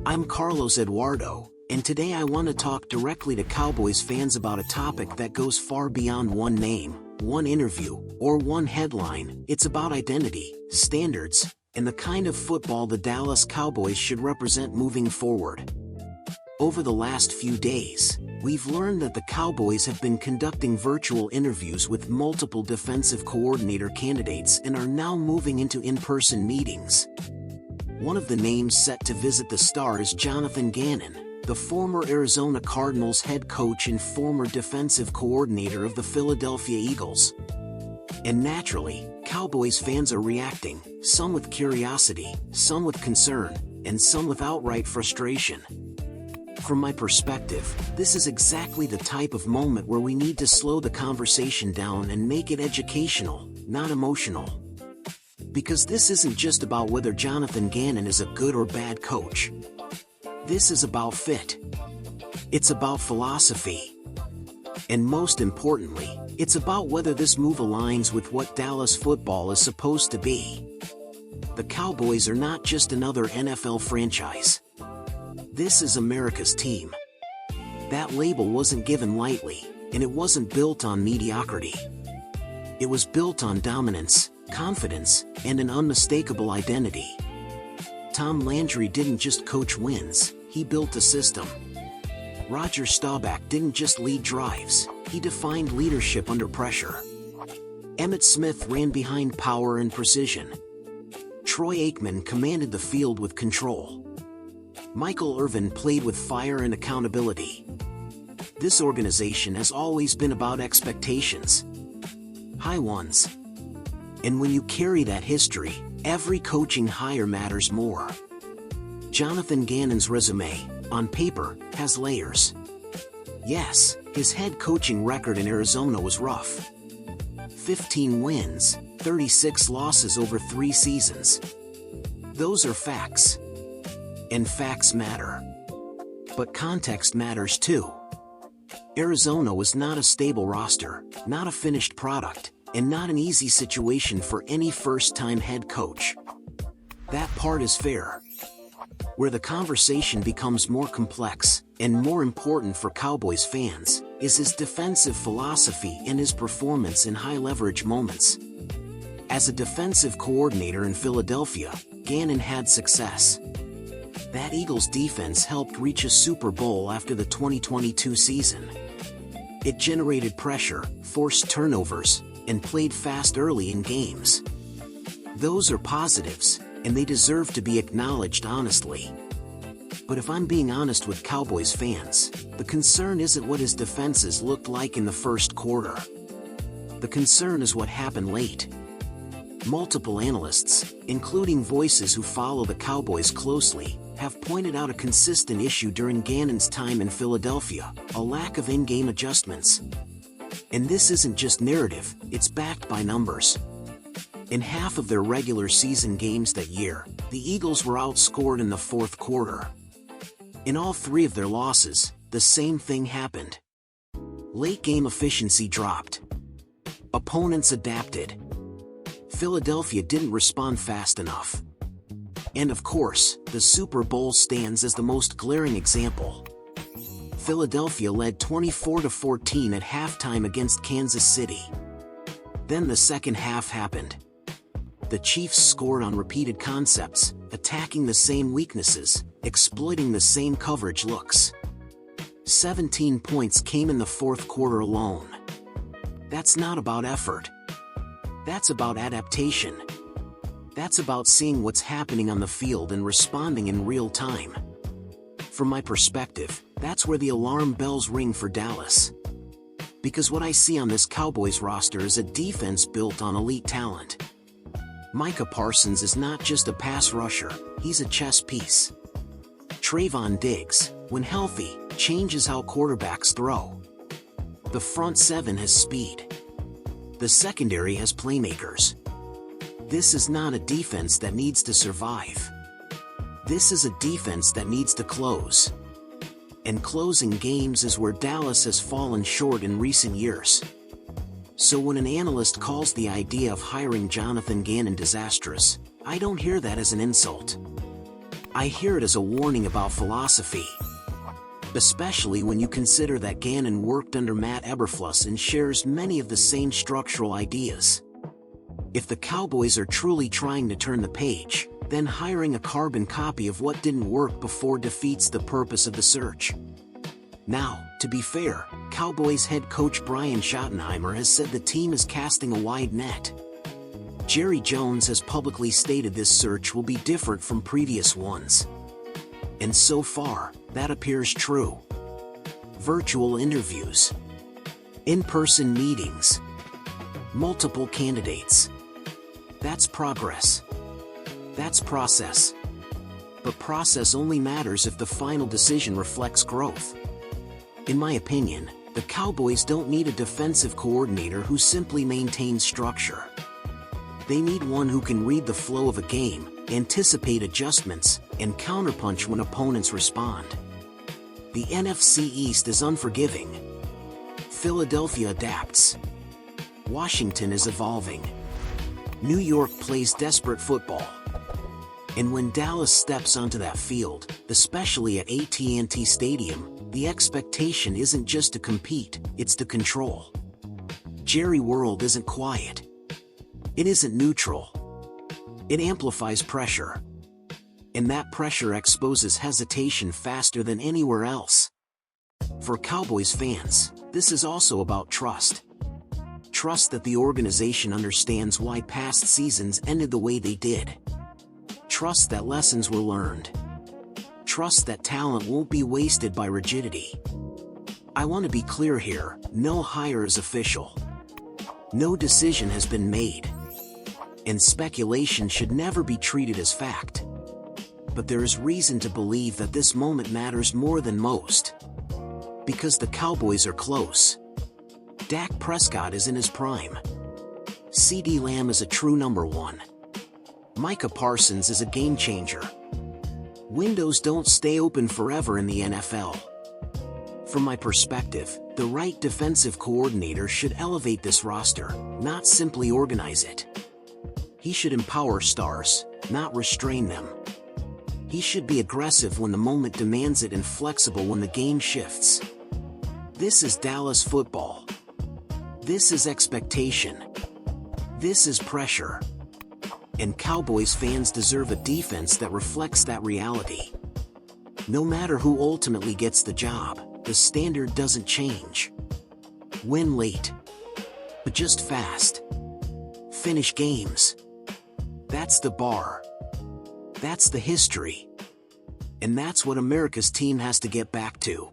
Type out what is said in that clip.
I'm Carlos Eduardo, and today I want to talk directly to Cowboys fans about a topic that goes far beyond one name, one interview, or one headline. It's about identity, standards, and the kind of football the Dallas Cowboys should represent moving forward. Over the last few days, we've learned that the Cowboys have been conducting virtual interviews with multiple defensive coordinator candidates and are now moving into in-person meetings. One of the names set to visit the star is Jonathan Ganon, the former Arizona Cardinals head coach and former defensive coordinator of the Philadelphia Eagles. And naturally, Cowboys fans are reacting, some with curiosity, some with concern, and some with outright frustration. From my perspective, this is exactly the type of moment where we need to slow the conversation down and make it educational, not emotional. Because this isn't just about whether Jonathan Ganon is a good or bad coach. This is about fit. It's about philosophy. And most importantly, it's about whether this move aligns with what Dallas football is supposed to be. The Cowboys are not just another NFL franchise. This is America's team. That label wasn't given lightly, and it wasn't built on mediocrity. It was built on dominance, confidence, and an unmistakable identity. Tom Landry didn't just coach wins, he built a system. Roger Staubach didn't just lead drives, he defined leadership under pressure. Emmitt Smith ran behind power and precision. Troy Aikman commanded the field with control. Michael Irvin played with fire and accountability. This organization has always been about expectations. High ones. And when you carry that history, every coaching hire matters more. Jonathan Ganon's resume, on paper, has layers. Yes, his head coaching record in Arizona was rough. 15 wins, 36 losses over 3 seasons. Those are facts. And facts matter. But context matters too. Arizona was not a stable roster, not a finished product, and not an easy situation for any first-time head coach. That part is fair. Where the conversation becomes more complex, and more important for Cowboys fans, is his defensive philosophy and his performance in high-leverage moments. As a defensive coordinator in Philadelphia, Ganon had success. That Eagles defense helped reach a Super Bowl after the 2022 season. It generated pressure, forced turnovers, and played fast early in games. Those are positives, and they deserve to be acknowledged honestly. But if I'm being honest with Cowboys fans, the concern isn't what his defenses looked like in the first quarter. The concern is what happened late. Multiple analysts, including voices who follow the Cowboys closely, have pointed out a consistent issue during Ganon's time in Philadelphia, a lack of in-game adjustments. And this isn't just narrative, it's backed by numbers. In half of their regular season games that year, the Eagles were outscored in the fourth quarter. In all 3 of their losses, the same thing happened. Late game efficiency dropped. Opponents adapted. Philadelphia didn't respond fast enough. And of course, the Super Bowl stands as the most glaring example. Philadelphia led 24-14 at halftime against Kansas City. Then the second half happened. The Chiefs scored on repeated concepts, attacking the same weaknesses, exploiting the same coverage looks. 17 points came in the fourth quarter alone. That's not about effort. That's about adaptation. That's about seeing what's happening on the field and responding in real time. From my perspective, that's where the alarm bells ring for Dallas. Because what I see on this Cowboys roster is a defense built on elite talent. Micah Parsons is not just a pass rusher, he's a chess piece. Trayvon Diggs, when healthy, changes how quarterbacks throw. The front 7 has speed. The secondary has playmakers. This is not a defense that needs to survive. This is a defense that needs to close. And closing games is where Dallas has fallen short in recent years. So when an analyst calls the idea of hiring Jonathan Ganon disastrous, I don't hear that as an insult. I hear it as a warning about philosophy. Especially when you consider that Ganon worked under Matt Eberflus and shares many of the same structural ideas. If the Cowboys are truly trying to turn the page, then hiring a carbon copy of what didn't work before defeats the purpose of the search. Now, to be fair, Cowboys head coach Brian Schottenheimer has said the team is casting a wide net. Jerry Jones has publicly stated this search will be different from previous ones. And so far, that appears true. Virtual interviews, in-person meetings, multiple candidates. That's progress. That's process. But process only matters if the final decision reflects growth. In my opinion, the Cowboys don't need a defensive coordinator who simply maintains structure. They need one who can read the flow of a game, anticipate adjustments, and counterpunch when opponents respond. The NFC East is unforgiving. Philadelphia adapts. Washington is evolving. New York plays desperate football. And when Dallas steps onto that field, especially at AT&TStadium, the expectation isn't just to compete, it's to control. Jerry World isn't quiet. It isn't neutral. It amplifies pressure. And that pressure exposes hesitation faster than anywhere else. For Cowboys fans, this is also about trust. Trust that the organization understands why past seasons ended the way they did. Trust that lessons were learned. Trust that talent won't be wasted by rigidity. I want to be clear here, no hire is official. No decision has been made. And speculation should never be treated as fact. But there is reason to believe that this moment matters more than most. Because the Cowboys are close. Dak Prescott is in his prime. CeeDee Lamb is a true number one. Micah Parsons is a game changer. Windows don't stay open forever in the NFL. From my perspective, the right defensive coordinator should elevate this roster, not simply organize it. He should empower stars, not restrain them. He should be aggressive when the moment demands it and flexible when the game shifts. This is Dallas football. This is expectation. This is pressure. And Cowboys fans deserve a defense that reflects that reality. No matter who ultimately gets the job, the standard doesn't change. Win late. But just fast. Finish games. That's the bar. That's the history. And that's what America's team has to get back to.